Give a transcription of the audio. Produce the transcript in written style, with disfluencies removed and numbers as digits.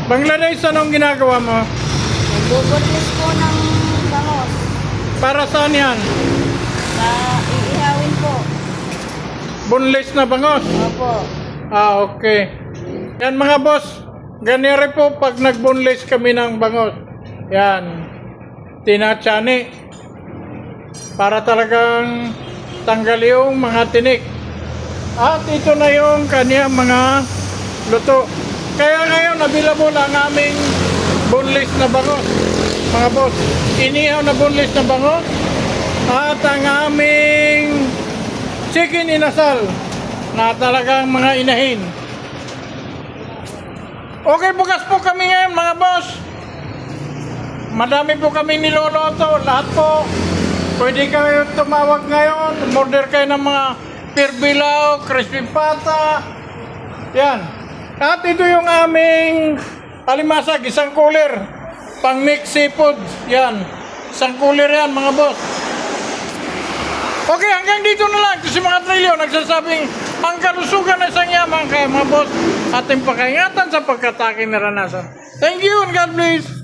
Bangladesh, anong ginagawa mo? Nagbubunlis po ng bangos. Para saan yan? Sa iihawin po. Bunlis na bangos? Opo. Ah, okay. Yan mga boss, ganyan po pag nagbunlis kami ng bangos. Yan, tinatsani. Para talagang tanggal yung mga tinik. At ito na yung kaniyang mga luto. Kaya ngayon, available ang aming bunlis na bangos. Mga boss, inihaw na bunlis na bangos. At ang aming chicken inasal na talagang mga inahin. Okay, bukas po kami ngayon mga boss. Madami po kami niloloto. Lahat po, pwede kayo tumawag ngayon. Order kayo ng mga pirbilaw, crispy pata. Yan. At ito yung aming alimasag, isang cooler. Pang mix seafood. Yan. Isang cooler yan mga boss. Okay, hanggang dito na lang. Kasi mga trilyo nagsasabing ang kalusugan na isang yaman. Kaya mga boss, ating pakaingatan sa pagkataking naranasan. Thank you and God bless.